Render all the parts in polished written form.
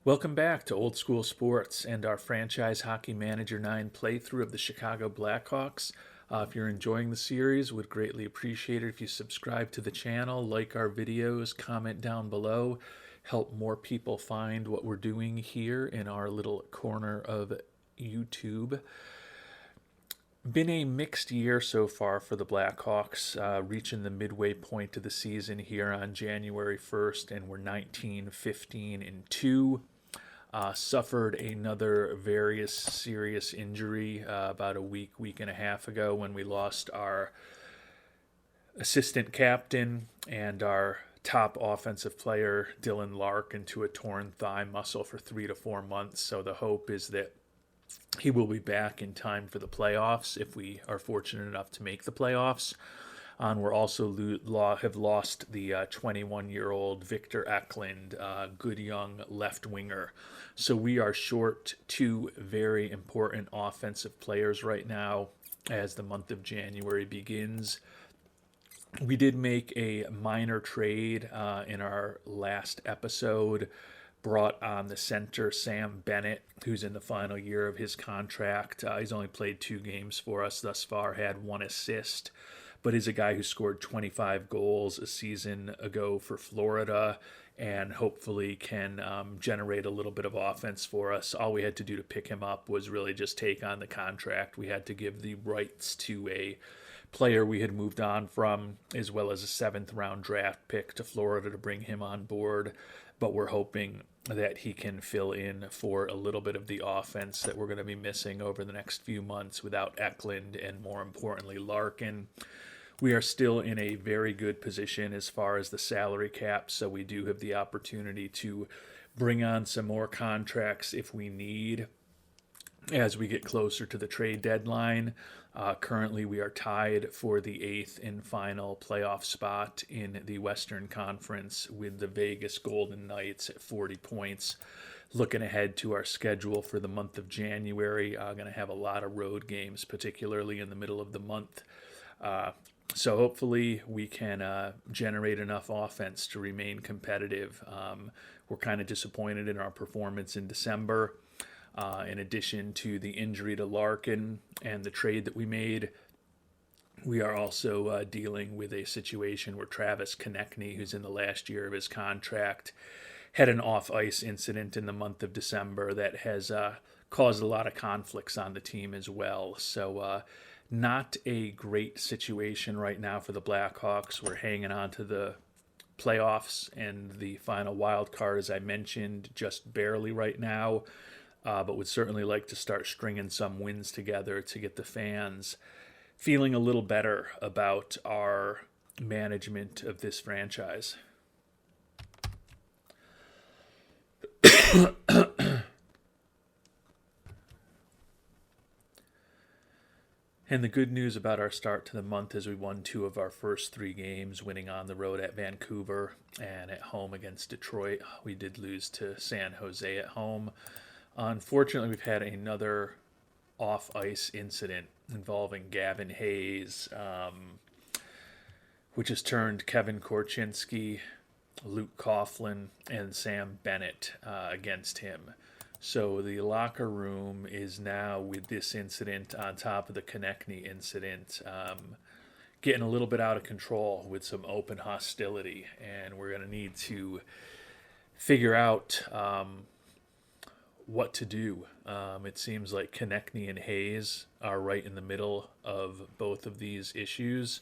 Welcome back to Old School Sports and our Franchise Hockey Manager 9 playthrough of the Chicago Blackhawks. If you're enjoying the series, would greatly appreciate it if you subscribe to the channel, like our videos, comment down below, help more people find what we're doing here in our little corner of YouTube. Been a mixed year so far for the Blackhawks, reaching the midway point of the season here on January 1st, and we're 19-15-2. Suffered another very serious injury about a week and a half ago when we lost our assistant captain and our top offensive player, Dylan Larkin, to a torn thigh muscle for 3 to 4 months. So the hope is that he will be back in time for the playoffs if we are fortunate enough to make the playoffs. We're also have lost the 21-year-old Victor Eklund, good young left winger. So we are short two very important offensive players right now as the month of January begins. We did make a minor trade in our last episode, brought on the center Sam Bennett, who's in the final year of his contract. He's only played 2 games for us thus far, had 1 assist, but is a guy who scored 25 goals a season ago for Florida and hopefully can generate a little bit of offense for us. All we had to do to pick him up was really just take on the contract. We had to give the rights to a player we had moved on from, as well as a 7th-round draft pick to Florida to bring him on board. But we're hoping that he can fill in for a little bit of the offense that we're going to be missing over the next few months without Eklund and, more importantly, Larkin. We are still in a very good position as far as the salary cap, so we do have the opportunity to bring on some more contracts if we need as we get closer to the trade deadline. Currently, we are tied for the 8th and final playoff spot in the Western Conference with the Vegas Golden Knights at 40 points. Looking ahead to our schedule for the month of January, going to have a lot of road games, particularly in the middle of the month. So hopefully we can generate enough offense to remain competitive. We're kind of disappointed in our performance in December. In addition to the injury to Larkin and the trade that we made, we are also dealing with a situation where Travis Konechny, who's in the last year of his contract, had an off-ice incident in the month of December that has caused a lot of conflicts on the team as well. So not a great situation right now for the Blackhawks. We're hanging on to the playoffs and the final wild card, as I mentioned, just barely right now. But would certainly like to start stringing some wins together to get the fans feeling a little better about our management of this franchise. And the good news about our start to the month is we won 2 of our first 3 games, winning on the road at Vancouver and at home against Detroit. We did lose to San Jose at home. Unfortunately, we've had another off-ice incident involving Gavin Hayes, which has turned Kevin Korchinski, Luke Coughlin, and Sam Bennett against him. So the locker room is now, with this incident on top of the Konechny incident, getting a little bit out of control with some open hostility, and we're going to need to figure out what to do. It seems like Konechny and Hayes are right in the middle of both of these issues.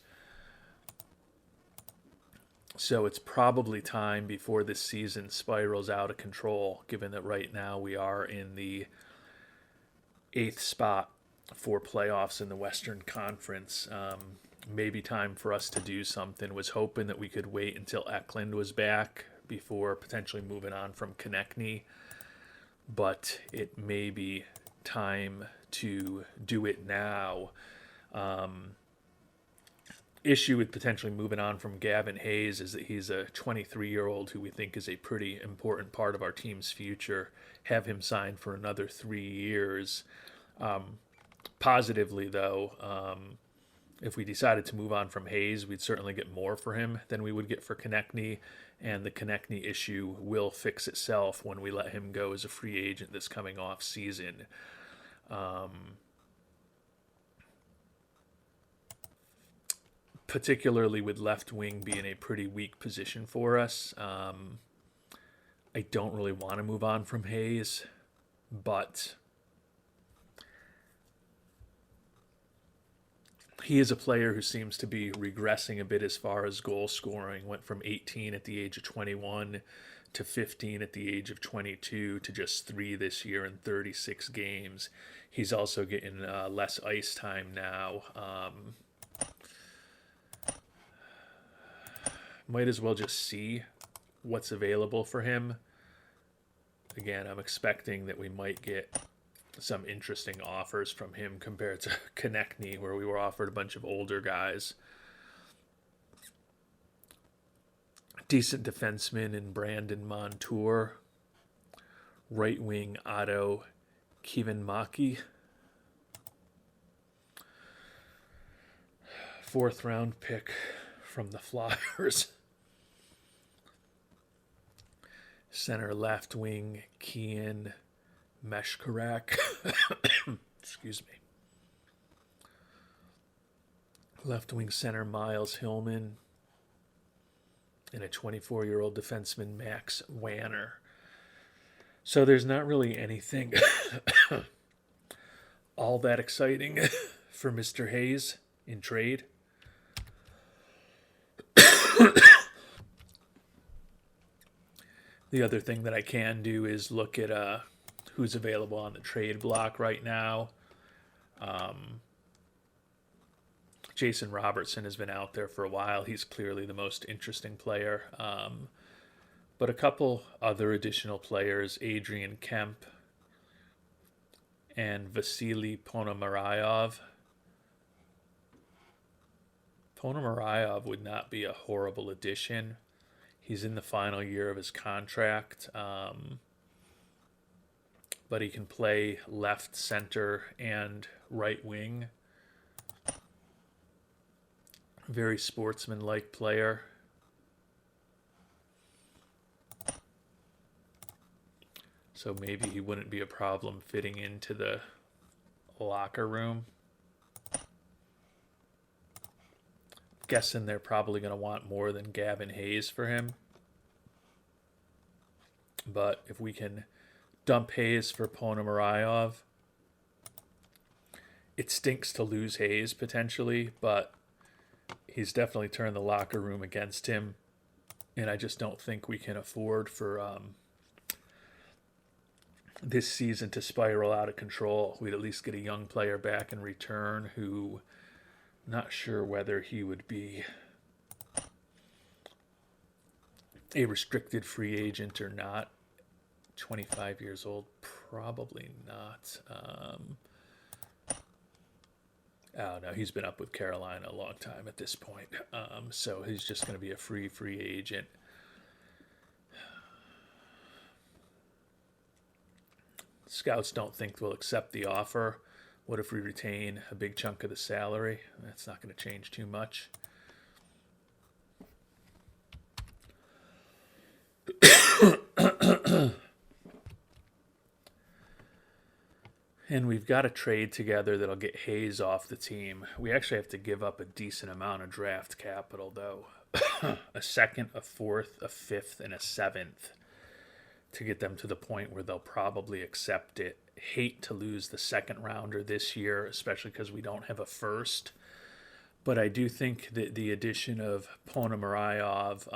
So it's probably time before this season spirals out of control, given that right now we are in the 8th spot for playoffs in the Western Conference. Maybe time for us to do something. Was hoping that we could wait until Eklund was back before potentially moving on from Konechny, but it may be time to do it now. Issue with potentially moving on from Gavin Hayes is that he's a 23-year-old who we think is a pretty important part of our team's future. Have him signed for another 3 years. Positively, though, if we decided to move on from Hayes, we'd certainly get more for him than we would get for Konechny, and the Konechny issue will fix itself when we let him go as a free agent this coming off season. Particularly with left wing being a pretty weak position for us. I don't really want to move on from Hayes, but he is a player who seems to be regressing a bit as far as goal scoring. Went from 18 at the age of 21 to 15 at the age of 22 to just 3 this year in 36 games. He's also getting less ice time now. Might as well just see what's available for him. Again, I'm expecting that we might get some interesting offers from him compared to Konechny, where we were offered a bunch of older guys. Decent defenseman in Brandon Montour. Right wing Otto Kivenmaki. 4th round pick from the Flyers. Center left wing Kian Meshkarak. Excuse me. Left wing center Miles Hillman. And a 24-year-old defenseman Max Wanner. So there's not really anything all that exciting for Mr. Hayes in trade. The other thing that I can do is look at who's available on the trade block right now. Jason Robertson has been out there for a while. He's clearly the most interesting player. But a couple other additional players, Adrian Kemp and Vasily Ponomaryov. Ponomaryov would not be a horrible addition. He's in the final year of his contract, but he can play left, center, and right wing. Very sportsman-like player. So maybe he wouldn't be a problem fitting into the locker room. Guessing they're probably going to want more than Gavin Hayes for him. But if we can dump Hayes for Ponomaryov, it stinks to lose Hayes potentially, but he's definitely turned the locker room against him. And I just don't think we can afford for this season to spiral out of control. We'd at least get a young player back in return who... Not sure whether he would be a restricted free agent or not. 25 years old, probably not. Oh, no, he's been up with Carolina a long time at this point. So he's just going to be a free agent. Scouts don't think we'll accept the offer. What if we retain a big chunk of the salary? That's not going to change too much. And we've got a trade together that'll get Hayes off the team. We actually have to give up a decent amount of draft capital, though. A second, a fourth, a fifth, and a seventh to get them to the point where they'll probably accept it. Hate to lose the second rounder this year, especially because we don't have a first. But I do think that the addition of Ponomaryov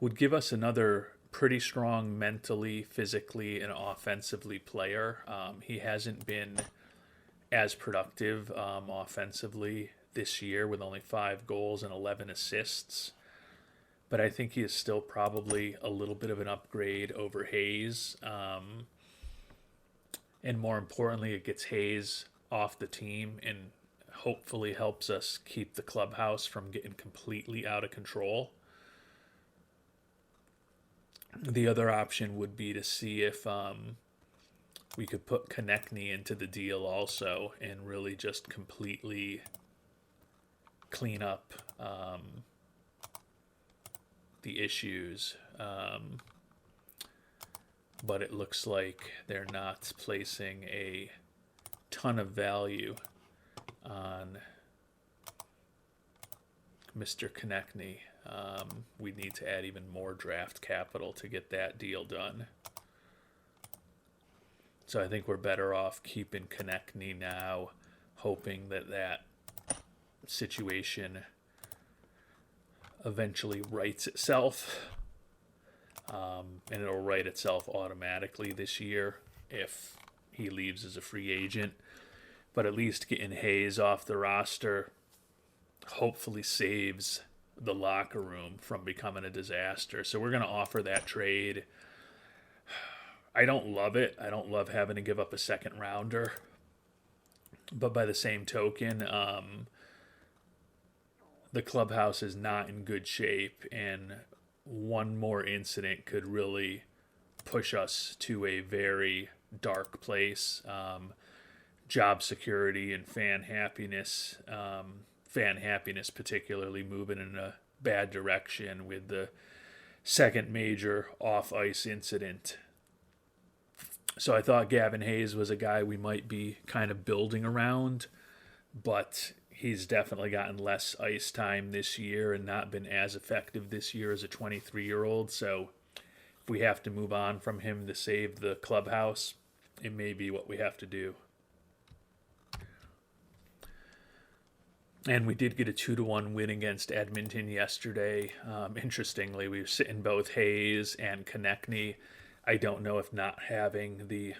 would give us another pretty strong mentally, physically, and offensively player. He hasn't been as productive offensively this year with only 5 goals and 11 assists. But I think he is still probably a little bit of an upgrade over Hayes. And more importantly, it gets Hayes off the team and hopefully helps us keep the clubhouse from getting completely out of control. The other option would be to see if we could put Konechny into the deal also and really just completely clean up the issues. But it looks like they're not placing a ton of value on Mr. Konechny. We need to add even more draft capital to get that deal done. So I think we're better off keeping Konechny now, hoping that that situation eventually rights itself. And it'll right itself automatically this year if he leaves as a free agent. But at least getting Hayes off the roster hopefully saves the locker room from becoming a disaster. So we're going to offer that trade. I don't love it. I don't love having to give up a second rounder. But by the same token, the clubhouse is not in good shape, and one more incident could really push us to a very dark place. Job security and fan happiness particularly moving in a bad direction with the second major off-ice incident. So I thought Gavin Hayes was a guy we might be kind of building around, but he's definitely gotten less ice time this year and not been as effective this year as a 23-year-old. So if we have to move on from him to save the clubhouse, it may be what we have to do. And we did get a 2-1 win against Edmonton yesterday. Interestingly, we were sitting both Hayes and Konechny. I don't know if not having the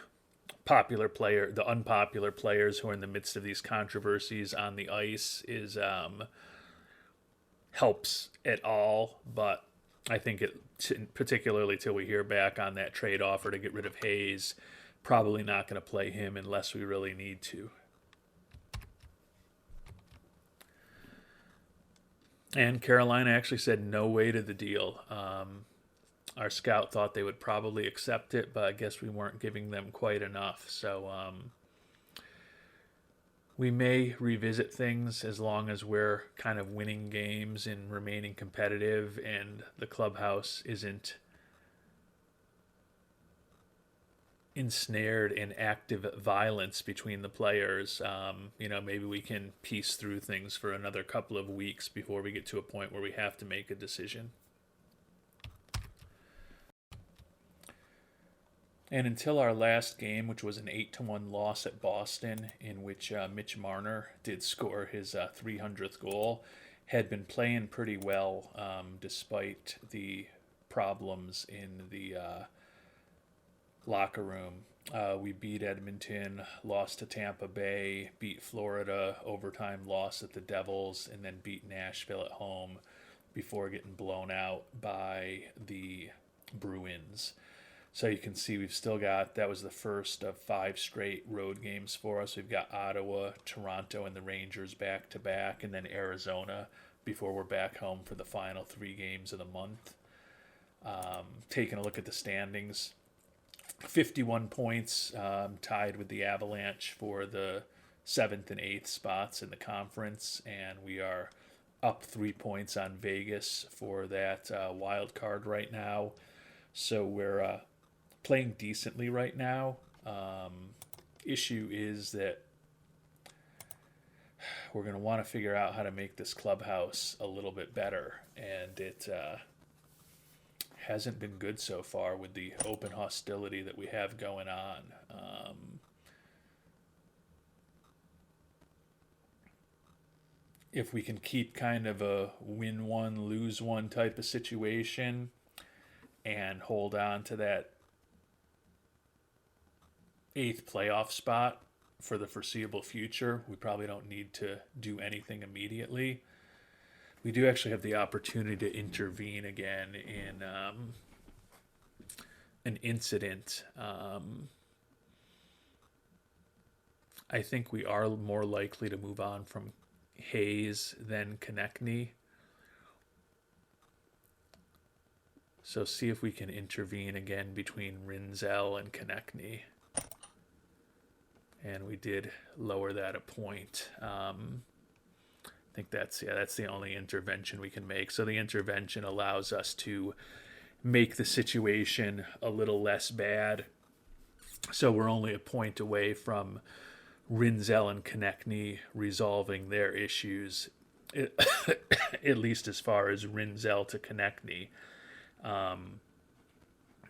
unpopular players who are in the midst of these controversies on the ice is helps at all. But I think particularly till we hear back on that trade offer to get rid of Hayes, probably not going to play him unless we really need to. And Carolina actually said no way to the deal. Our scout thought they would probably accept it, but I guess we weren't giving them quite enough. So we may revisit things as long as we're kind of winning games and remaining competitive and the clubhouse isn't ensnared in active violence between the players. Maybe we can piece through things for another couple of weeks before we get to a point where we have to make a decision. And until our last game, which was an 8-1 loss at Boston, in which Mitch Marner did score his 300th goal, had been playing pretty well despite the problems in the locker room. We beat Edmonton, lost to Tampa Bay, beat Florida, overtime loss at the Devils, and then beat Nashville at home before getting blown out by the Bruins. So you can see we've still got, that was the first of 5 straight road games for us. We've got Ottawa, Toronto, and the Rangers back to back, and then Arizona before we're back home for the final 3 games of the month. Taking a look at the standings, 51 points, tied with the Avalanche for the 7th and 8th spots in the conference, and we are up 3 points on Vegas for that wild card right now. So we're playing decently right now. Issue is that we're going to want to figure out how to make this clubhouse a little bit better, and it hasn't been good so far with the open hostility that we have going on. If we can keep kind of a win one, lose one type of situation and hold on to that 8th playoff spot for the foreseeable future, we probably don't need to do anything immediately. We do actually have the opportunity to intervene again in an incident. I think we are more likely to move on from Hayes than Konechny. So see if we can intervene again between Rinzel and Konechny. And we did lower that a point. think that's the only intervention we can make. So the intervention allows us to make the situation a little less bad. So we're only a point away from Rinzel and Konechny resolving their issues, at least as far as Rinzel to Konechny. Now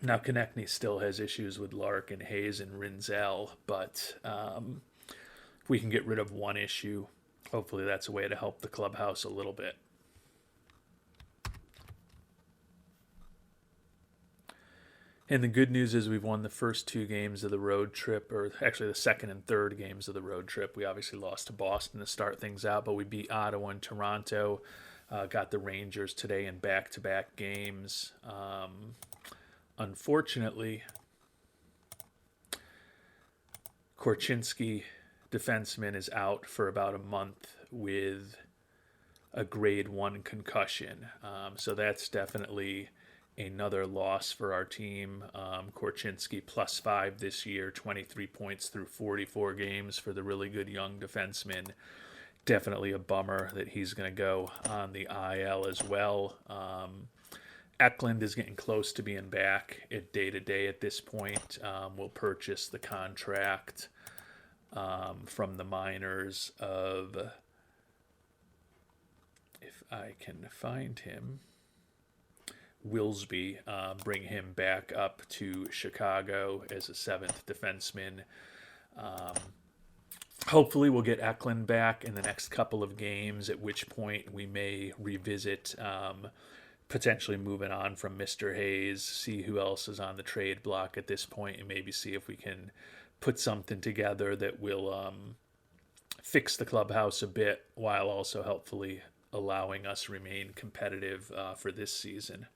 Konechny still has issues with Larkin, Hayes, and Rinzel, but if we can get rid of one issue, hopefully that's a way to help the clubhouse a little bit. And the good news is we've won the first 2 games of the road trip, or actually the second and third games of the road trip. We obviously lost to Boston to start things out, but we beat Ottawa and Toronto, got the Rangers today in back-to-back games. Unfortunately, Korchinski, defenseman, is out for about a month with a grade 1 concussion. So that's definitely another loss for our team. Korchinski +5 this year, 23 points through 44 games for the really good young defenseman. Definitely a bummer that he's going to go on the IL as well. Eklund is getting close to being back at day-to-day at this point. We'll purchase the contract from the minors of, if I can find him, Wilsby, bring him back up to Chicago as a 7th defenseman. Hopefully we'll get Eklund back in the next couple of games, at which point we may revisit potentially moving on from Mr. Hayes, see who else is on the trade block at this point, and maybe see if we can put something together that will fix the clubhouse a bit while also helpfully allowing us remain competitive for this season.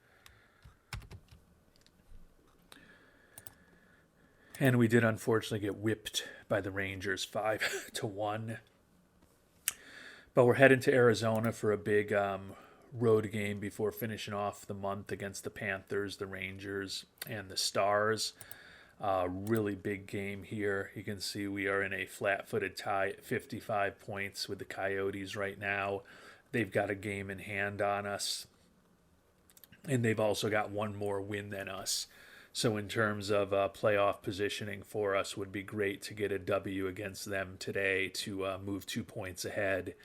And we did unfortunately get whipped by the Rangers 5-1. But we're heading to Arizona for a big road game before finishing off the month against the Panthers, the Rangers, and the Stars. Really big game here. You can see we are in a flat-footed tie at 55 points with the Coyotes right now. They've got a game in hand on us, and they've also got one more win than us. So in terms of playoff positioning for us, would be great to get a W against them today to move 2 points ahead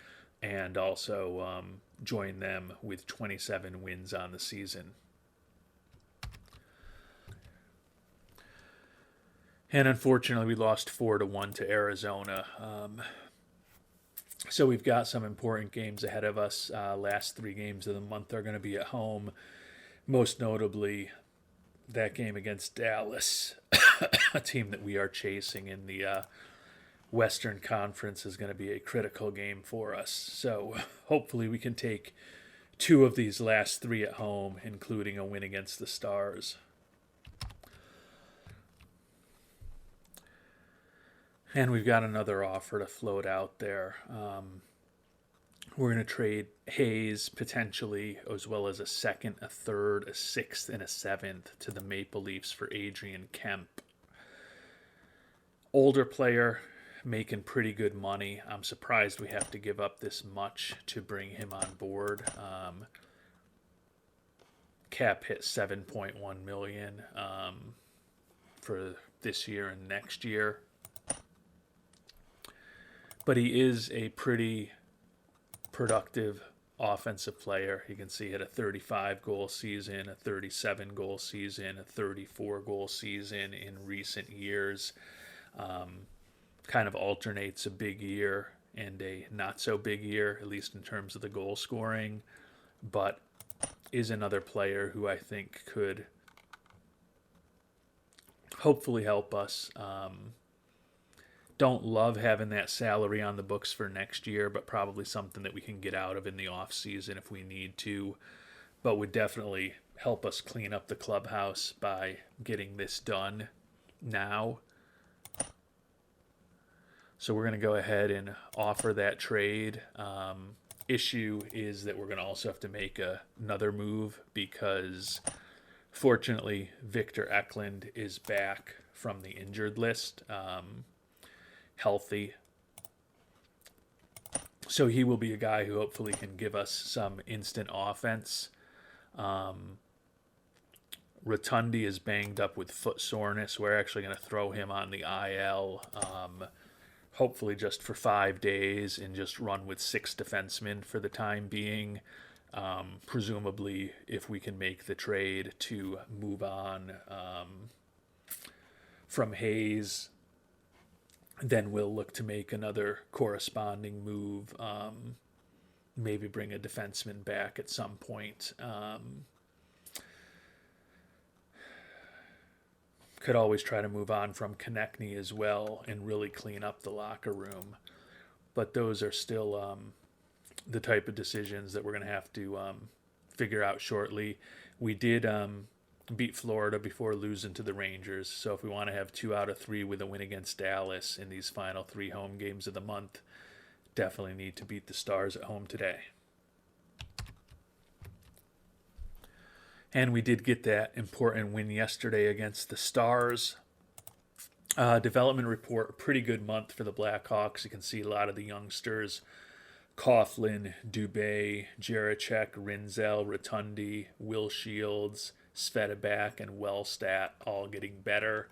and also join them with 27 wins on the season. And unfortunately, we lost 4-1 to Arizona. So we've got some important games ahead of us. Last 3 games of the month are going to be at home, most notably that game against Dallas, a team that we are chasing in the Western Conference, is going to be a critical game for us. So hopefully we can take 2 of these last 3 at home, including a win against the Stars. And we've got another offer to float out there. We're going to trade Hayes potentially, as well as a 2nd, a 3rd, a 6th, and a 7th to the Maple Leafs for Adrian Kemp. Older player, making pretty good money. I'm surprised we have to give up this much to bring him on board. Cap hit $7.1 million for this year and next year. But he is a pretty productive offensive player. You can see he had a 35-goal season, a 37-goal season, a 34-goal season in recent years. Kind of alternates a big year and a not-so-big year, at least in terms of the goal scoring, but is another player who I think could hopefully help us. Don't love having that salary on the books for next year, but probably something that we can get out of in the off season if we need to, but would definitely help us clean up the clubhouse by getting this done now. So we're going to go ahead and offer that trade. Issue is that we're going to also have to make another move because fortunately Victor Eklund is back from the injured list. Healthy. So he will be a guy who hopefully can give us some instant offense. Rotundi is banged up with foot soreness. We're actually going to throw him on the IL, hopefully just for 5 days, and just run with 6 defensemen for the time being. Presumably, if we can make the trade to move on from Hayes, then we'll look to make another corresponding move. Maybe bring a defenseman back at some point. Could always try to move on from Konechny as well and really clean up the locker room. But those are still the type of decisions that we're going to have to figure out shortly. We did beat Florida before losing to the Rangers. So if we want to have 2 out of 3 with a win against Dallas in these final 3 home games of the month, definitely need to beat the Stars at home today. And we did get that important win yesterday against the Stars. Development report, pretty good month for the Blackhawks. You can see a lot of the youngsters, Coughlin, Dubé, Jaracek, Rinzel, Rotundi, Will Shields, Svedabak, and Wellstat all getting better.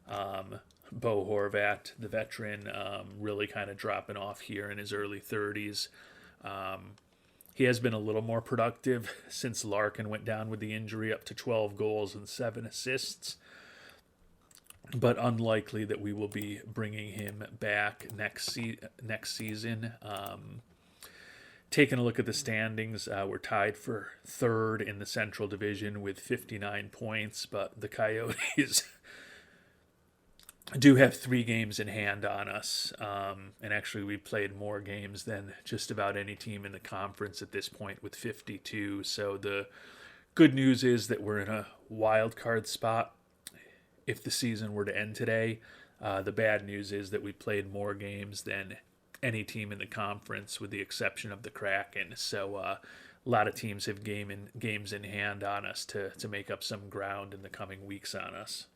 Bo Horvat, the veteran, really kind of dropping off here in his early 30s. He has been a little more productive since Larkin went down with the injury, up to 12 goals and 7 assists. But unlikely that we will be bringing him back next season. Taking a look at the standings, we're tied for 3rd in the Central Division with 59 points, but the Coyotes do have 3 games in hand on us. And actually, we played more games than just about any team in the conference at this point with 52. So the good news is that we're in a wild card spot if the season were to end today. The bad news is that we played more games than any team in the conference with the exception of the Kraken. So a lot of teams have games in hand on us to make up some ground in the coming weeks on us.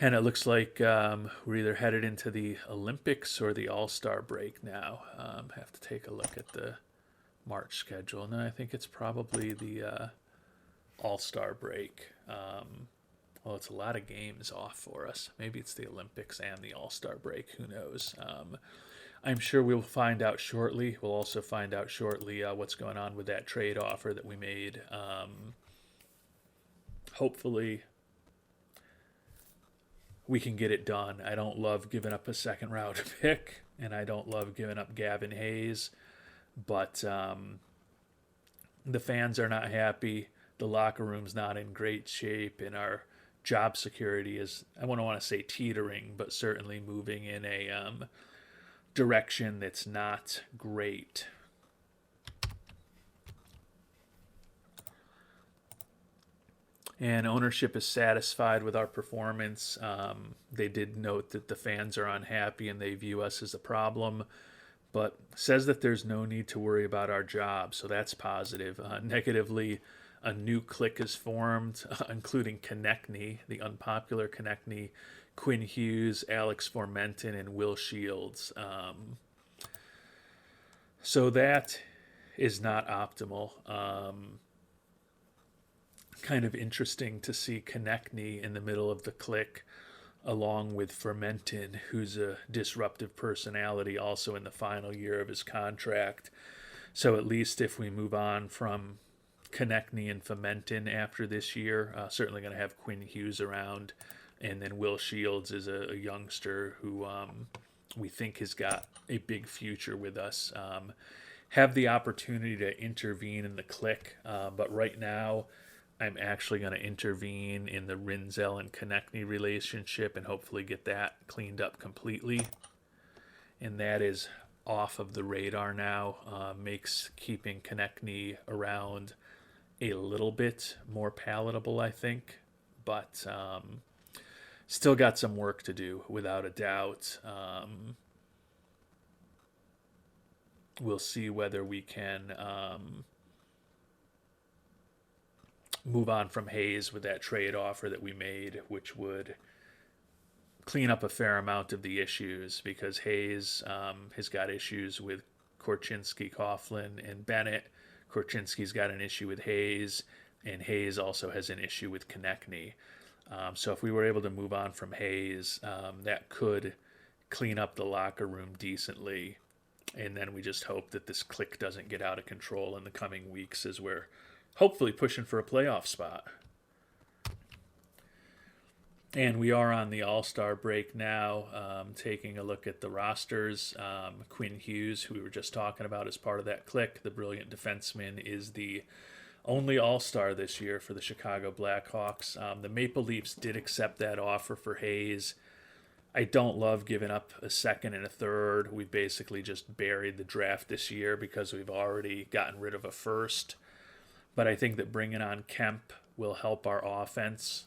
And it looks like we're either headed into the Olympics or the All-Star break now. Have to take a look at the March schedule. And I think it's probably the All-Star break. Well, it's a lot of games off for us. Maybe it's the Olympics and the All-Star break. Who knows? I'm sure we'll find out shortly. We'll also find out shortly what's going on with that trade offer that we made. Hopefully we can get it done. I don't love giving up a 2nd round pick, and I don't love giving up Gavin Hayes, but the fans are not happy. The locker room's not in great shape, and our job security is, I don't want to say teetering, but certainly moving in a direction that's not great. And ownership is satisfied with our performance. They did note that the fans are unhappy and they view us as a problem, but says that there's no need to worry about our job, so that's positive. Negatively, a new clique is formed, including Konechny, the unpopular Konechny, Quinn Hughes, Alex Formenton, and Will Shields. So that is not optimal. Kind of interesting to see Konechny in the middle of the clique, along with Formenton, who's a disruptive personality, also in the final year of his contract. So at least if we move on from Konechny and Formenton after this year, certainly going to have Quinn Hughes around, and then Will Shields is a youngster who we think has got a big future with us. Have the opportunity to intervene in the clique, but right now I'm actually going to intervene in the Rinzel and Konechny relationship and hopefully get that cleaned up completely. And that is off of the radar now. Makes keeping Konechny around a little bit more palatable, I think. But still got some work to do, without a doubt. We'll see whether we can move on from Hayes with that trade offer that we made, which would clean up a fair amount of the issues, because Hayes has got issues with Korchinski, Coughlin, and Bennett. Korchinski's got an issue with Hayes, and Hayes also has an issue with Konechny. So if we were able to move on from Hayes, that could clean up the locker room decently. And then we just hope that this clique doesn't get out of control in the coming weeks as we're hopefully pushing for a playoff spot. And we are on the All-Star break now, taking a look at the rosters. Quinn Hughes, who we were just talking about as part of that clique, the brilliant defenseman, is the only All-Star this year for the Chicago Blackhawks. The Maple Leafs did accept that offer for Hayes. I don't love giving up a second and a third. We've basically just buried the draft this year because we've already gotten rid of a first. But I think that bringing on Kemp will help our offense.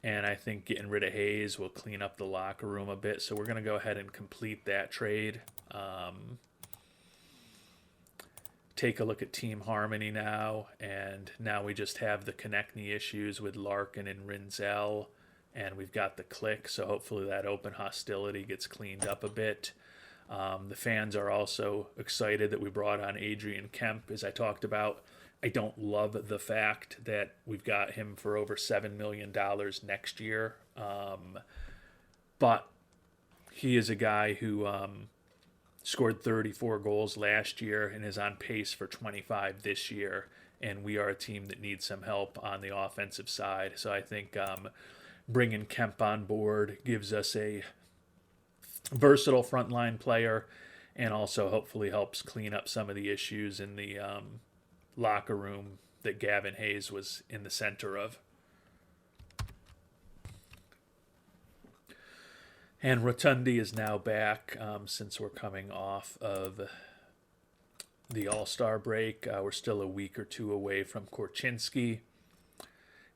And I think getting rid of Hayes will clean up the locker room a bit. So we're going to go ahead and complete that trade. Take a look at team harmony now. And now we just have the Konechny issues with Larkin and Rinzel. And we've got the clique. So hopefully that open hostility gets cleaned up a bit. The fans are also excited that we brought on Adrian Kemp, as I talked about. I don't love the fact that we've got him for over $7 million next year. But he is a guy who scored 34 goals last year and is on pace for 25 this year. And we are a team that needs some help on the offensive side. So I think bringing Kemp on board gives us a versatile frontline player, and also hopefully helps clean up some of the issues in the locker room that Gavin Hayes was in the center of. And Rotundi is now back since we're coming off of the All-Star break. We're still a week or two away from Korchinski,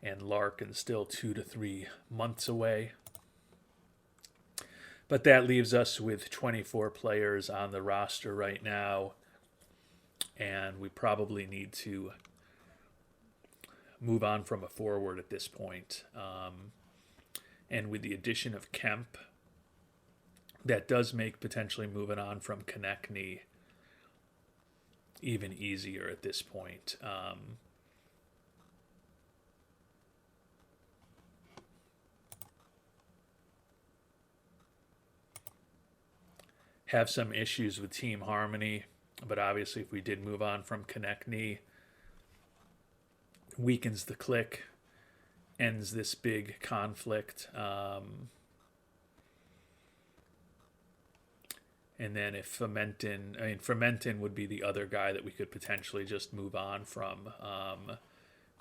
and Larkin still 2 to 3 months away. But that leaves us with 24 players on the roster right now. And we probably need to move on from a forward at this point. And with the addition of Kemp, that does make potentially moving on from Konechny even easier at this point. Have some issues with team harmony. But obviously, if we did move on from Konechny, weakens the clique, ends this big conflict. And then if Fermentin would be the other guy that we could potentially just move on from,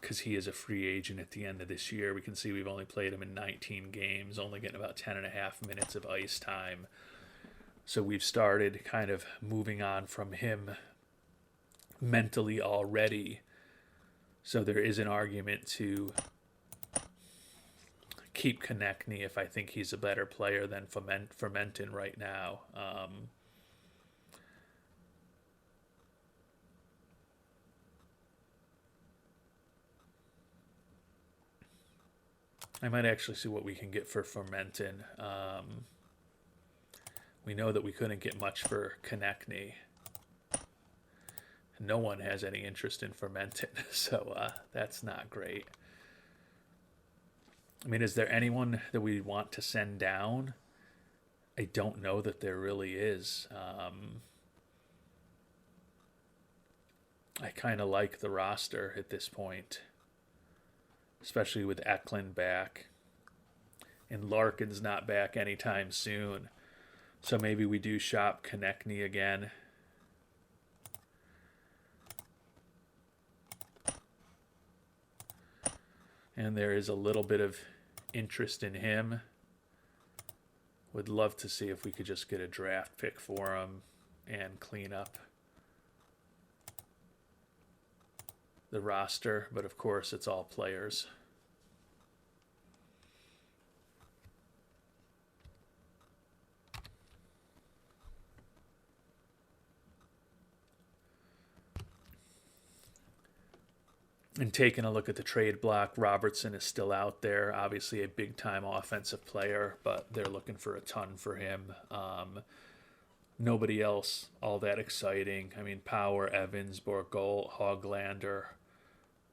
because he is a free agent at the end of this year. We can see we've only played him in 19 games, only getting about 10.5 minutes of ice time. So we've started kind of moving on from him mentally already. So there is an argument to keep Konechny if I think he's a better player than Fermentin right now. I might actually see what we can get for Fermentin. We know that we couldn't get much for Konechny. No one has any interest in Fermentin, so that's not great. I mean, is there anyone that we want to send down? I don't know that there really is. I kind of like the roster at this point, especially with Eklund back. And Larkin's not back anytime soon. So maybe we do shop Konechny again. And there is a little bit of interest in him. Would love to see if we could just get a draft pick for him and clean up the roster. But of course, it's all players. And taking a look at the trade block, Robertson is still out there. Obviously, a big time offensive player, but they're looking for a ton for him. Nobody else all that exciting. I mean, Power, Evans, Borgolt, Hoglander.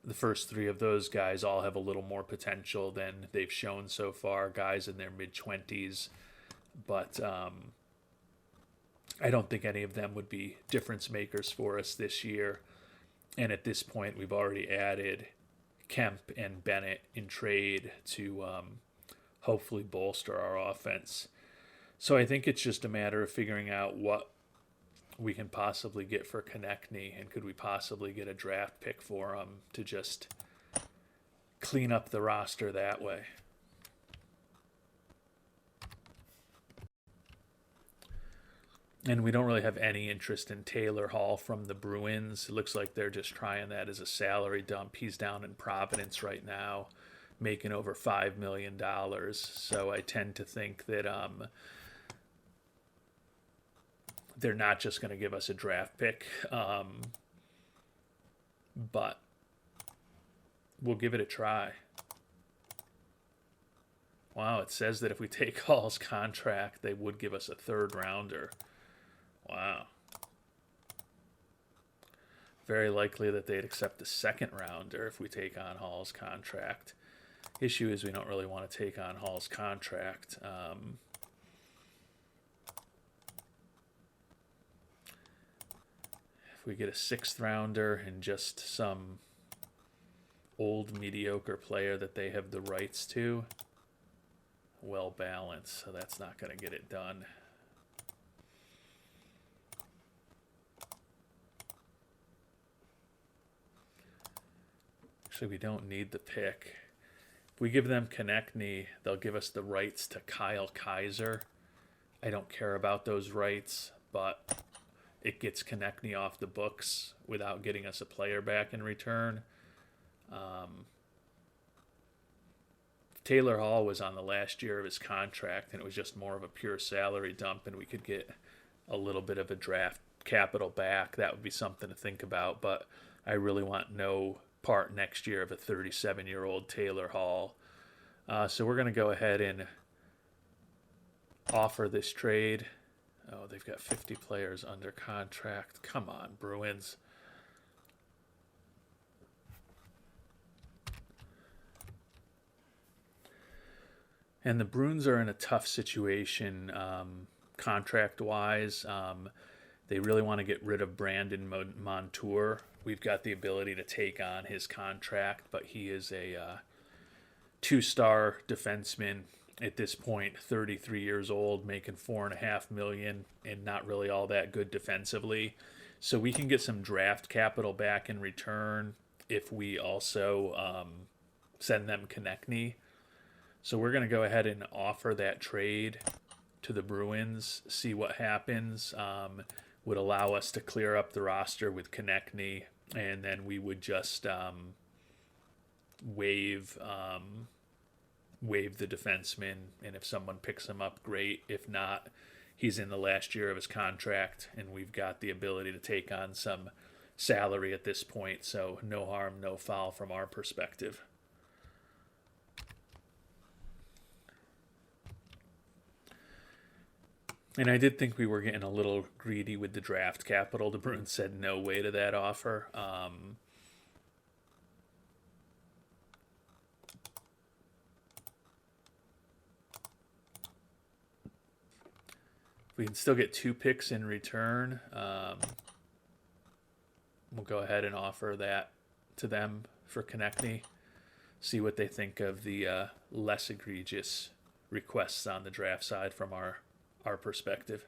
The first three of those guys all have a little more potential than they've shown so far. Guys in their mid-20s. But I don't think any of them would be difference makers for us this year. And at this point, we've already added Kemp and Bennett in trade to hopefully bolster our offense. So I think it's just a matter of figuring out what we can possibly get for Konechny, and could we possibly get a draft pick for him to just clean up the roster that way. And we don't really have any interest in Taylor Hall from the Bruins. It looks like they're just trying that as a salary dump. He's down in Providence right now, making over $5 million. So I tend to think that they're not just going to give us a draft pick, but we'll give it a try. Wow, it says that if we take Hall's contract, they would give us a third rounder. Wow. Very likely that they'd accept the second rounder if we take on Hall's contract. Issue is we don't really want to take on Hall's contract. If we get a sixth rounder and just some old mediocre player that they have the rights to, well balanced, so that's not going to get it done. Actually, we don't need the pick. If we give them Konechny, they'll give us the rights to Kyle Kaiser. I don't care about those rights, but it gets Konechny off the books without getting us a player back in return. Taylor Hall was on the last year of his contract, and it was just more of a pure salary dump, and we could get a little bit of a draft capital back. That would be something to think about, but I really want no part next year of a 37-year-old Taylor Hall. So we're going to go ahead and offer this trade. Oh, they've got 50 players under contract. Come on, Bruins. And the Bruins are in a tough situation contract-wise. They really want to get rid of Brandon Montour. We've got the ability to take on his contract, but he is a two-star defenseman at this point, 33 years old, making $4.5 million, and not really all that good defensively. So we can get some draft capital back in return if we also send them Konechny. So we're going to go ahead and offer that trade to the Bruins, see what happens. Would allow us to clear up the roster with Konechny, and then we would just waive the defenseman, and if someone picks him up, great. If not, he's in the last year of his contract, and we've got the ability to take on some salary at this point, so no harm, no foul from our perspective. And I did think we were getting a little greedy with the draft capital. The Bruins said no way to that offer. We can still get 2 picks in return. We'll go ahead and offer that to them for Konechny. See what they think of the less egregious requests on the draft side from our perspective.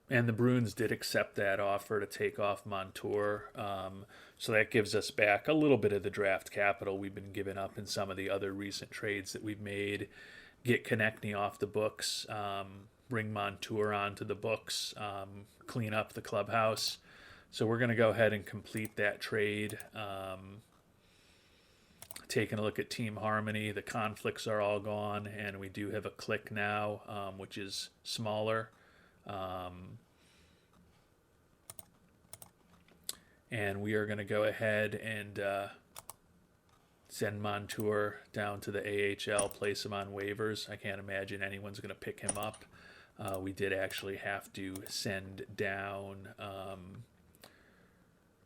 And the Bruins did accept that offer to take off Montour. So that gives us back a little bit of the draft capital we've been giving up in some of the other recent trades that we've made. Get Konechny off the books, bring Montour onto the books, clean up the clubhouse. So we're going to go ahead and complete that trade. Taking a look at team harmony, the conflicts are all gone, and we do have a clique now, which is smaller. and we are going to go ahead and send Montour down to the AHL, place him on waivers. I can't imagine anyone's going to pick him up. We did actually have to send down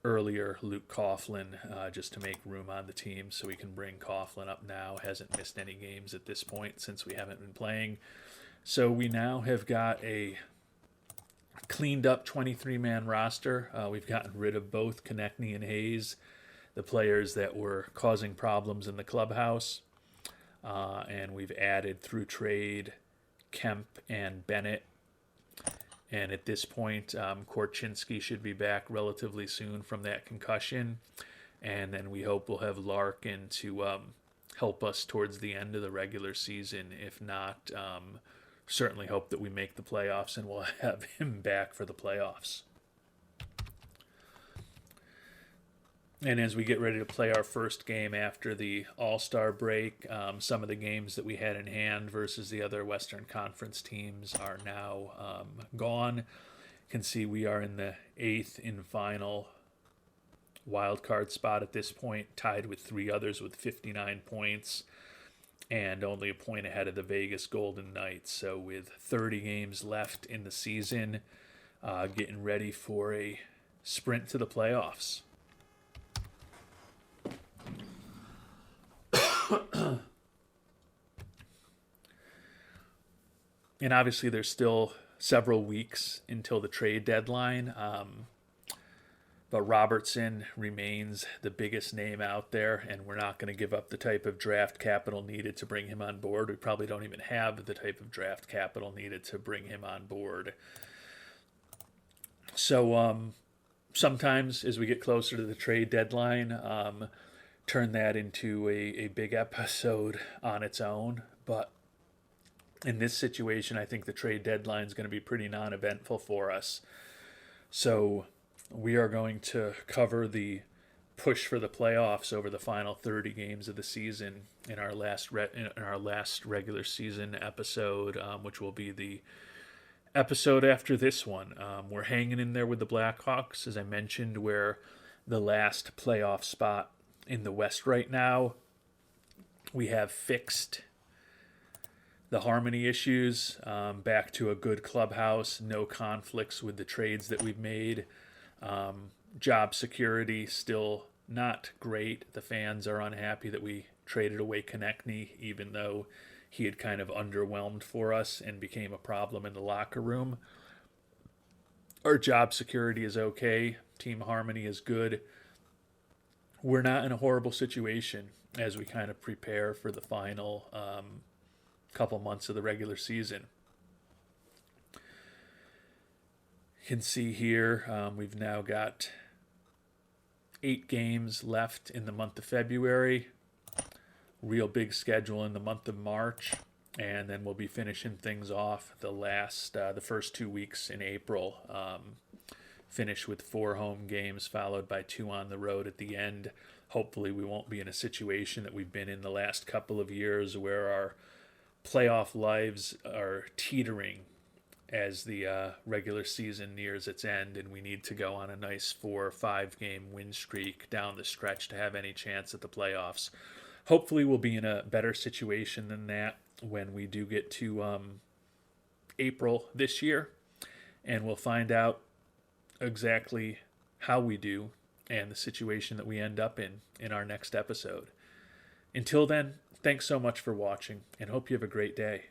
earlier Luke Coughlin just to make room on the team, so we can bring Coughlin up now. Hasn't missed any games at this point since we haven't been playing. So we now have got a cleaned up 23-man roster. We've gotten rid of both Konechny and Hayes, the players that were causing problems in the clubhouse. And we've added through trade Kemp and Bennett. And at this point, Korchinski should be back relatively soon from that concussion. And then we hope we'll have Larkin to help us towards the end of the regular season. If not, certainly hope that we make the playoffs and we'll have him back for the playoffs. And as we get ready to play our first game after the All-Star break, some of the games that we had in hand versus the other Western Conference teams are now gone. You can see we are in the 8th and final wild card spot at this point, tied with 3 others with 59 points and only a point ahead of the Vegas Golden Knights. So with 30 games left in the season, getting ready for a sprint to the playoffs. And obviously there's still several weeks until the trade deadline, but Robertson remains the biggest name out there, and we're not going to give up the type of draft capital needed to bring him on board. We probably don't even have the type of draft capital needed to bring him on board. So sometimes as we get closer to the trade deadline, turn that into a big episode on its own. But in this situation, I think the trade deadline is going to be pretty non-eventful for us. So we are going to cover the push for the playoffs over the final 30 games of the season in our last regular season episode, which will be the episode after this one. We're hanging in there with the Blackhawks, as I mentioned. We're the last playoff spot in the West right now. We have fixed the harmony issues, back to a good clubhouse, no conflicts with the trades that we've made. Job security still not great. The fans are unhappy that we traded away Konechny, even though he had kind of underwhelmed for us and became a problem in the locker room. Our job security is okay. Team harmony is good. We're not in a horrible situation as we kind of prepare for the final couple months of the regular season. You can see here we've now got 8 games left in the month of February. Real big schedule in the month of March, and then we'll be finishing things off the first 2 weeks in April. Finish with 4 home games followed by 2 on the road at the end. Hopefully we won't be in a situation that we've been in the last couple of years where our playoff lives are teetering as the regular season nears its end, and we need to go on a nice 4 or 5 game win streak down the stretch to have any chance at the playoffs. Hopefully we'll be in a better situation than that when we do get to April this year, and we'll find out exactly how we do and the situation that we end up in our next episode. Until then, thanks so much for watching, and hope you have a great day.